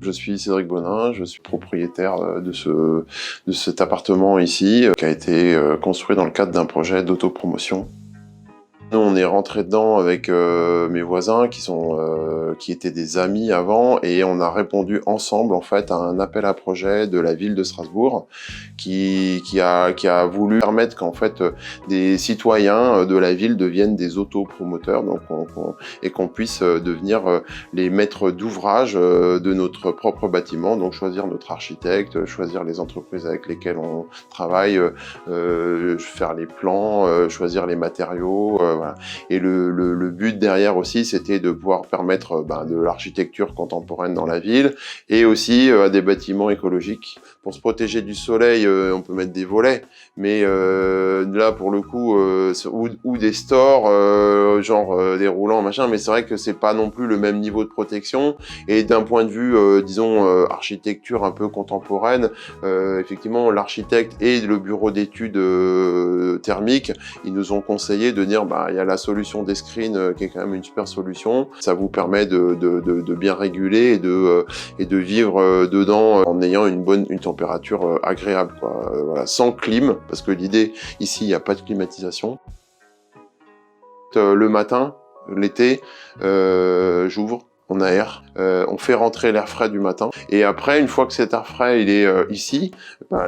Je suis Cédric Bonin, je suis propriétaire de cet appartement ici, qui a été construit dans le cadre d'un projet d'autopromotion. Nous, on est rentré dedans avec mes voisins qui étaient des amis avant, et on a répondu ensemble en fait à un appel à projet de la ville de Strasbourg qui a voulu permettre qu'en fait des citoyens de la ville deviennent des autopromoteurs, donc et qu'on puisse devenir les maîtres d'ouvrage de notre propre bâtiment, donc choisir notre architecte, choisir les entreprises avec lesquelles on travaille, faire les plans, choisir les matériaux, voilà. Et le but derrière aussi, c'était de pouvoir permettre de l'architecture contemporaine dans la ville, et aussi des bâtiments écologiques. Pour se protéger du soleil, on peut mettre des volets, mais là pour le coup, ou des stores, genre des roulants, machin, mais c'est vrai que c'est pas non plus le même niveau de protection. Et d'un point de vue, disons, architecture un peu contemporaine, effectivement, l'architecte et le bureau d'études thermiques, ils nous ont conseillé de dire, il y a la solution des screens qui est quand même une super solution. Ça vous permet de bien réguler et de vivre dedans en ayant une température agréable, quoi. Voilà, sans clim, parce que l'idée ici, il n'y a pas de climatisation. Le matin, l'été, j'ouvre, on aère, on fait rentrer l'air frais du matin, et après, une fois que cet air frais il est ici,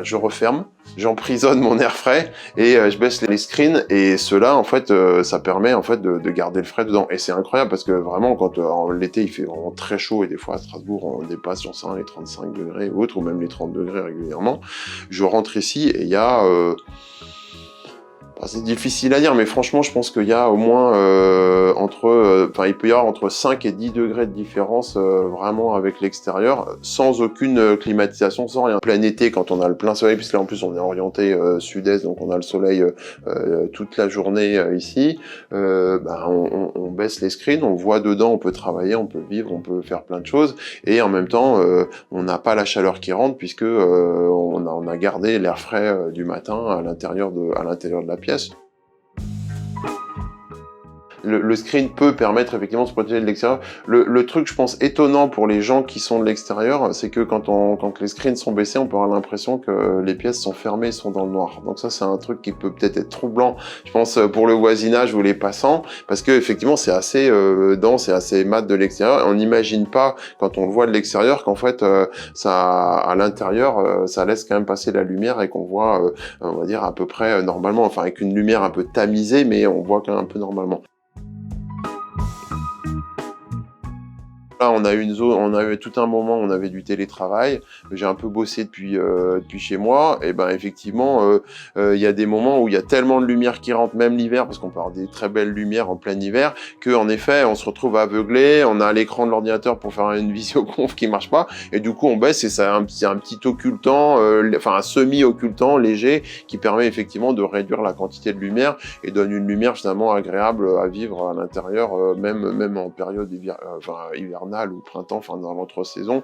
je referme, j'emprisonne mon air frais et je baisse les screens, et cela en fait ça permet en fait de garder le frais dedans. Et c'est incroyable parce que vraiment quand l'été il fait vraiment très chaud, et des fois à Strasbourg on dépasse sur ça les 35 degrés ou autres, ou même les 30 degrés régulièrement, je rentre ici et il y a c'est difficile à dire, mais franchement, je pense qu'il y a au moins il peut y avoir entre 5 et 10 degrés de différence vraiment avec l'extérieur, sans aucune climatisation, sans rien. Plein été, quand on a le plein soleil, puisque là en plus on est orienté sud-est, donc on a le soleil toute la journée ici, on baisse les screens, on voit dedans, on peut travailler, on peut vivre, on peut faire plein de choses, et en même temps, on n'a pas la chaleur qui rentre, puisque on a gardé l'air frais du matin à l'intérieur de la pièce. Le screen peut permettre effectivement de se protéger de l'extérieur. Le truc, je pense, étonnant pour les gens qui sont de l'extérieur, c'est que quand les screens sont baissés, on peut avoir l'impression que les pièces sont fermées, sont dans le noir. Donc ça, c'est un truc qui peut peut-être être troublant, je pense, pour le voisinage ou les passants, parce que effectivement, c'est assez dense et assez mat de l'extérieur. On n'imagine pas, quand on le voit de l'extérieur, qu'en fait, à l'intérieur, ça laisse quand même passer la lumière, et qu'on voit, on va dire, à peu près normalement, enfin avec une lumière un peu tamisée, mais on voit quand même un peu normalement. Là, on a eu tout un moment, on avait du télétravail. J'ai un peu bossé depuis chez moi. Et effectivement, il y a des moments où il y a tellement de lumière qui rentre, même l'hiver, parce qu'on peut avoir des très belles lumières en plein hiver, que en effet, on se retrouve aveuglé. On a l'écran de l'ordinateur pour faire une visioconf qui marche pas, et du coup, on baisse, et ça a un petit occultant, un semi-occultant léger, qui permet effectivement de réduire la quantité de lumière et donne une lumière finalement agréable à vivre à l'intérieur, même en période hivernale ou printemps, dans l'entre-saison.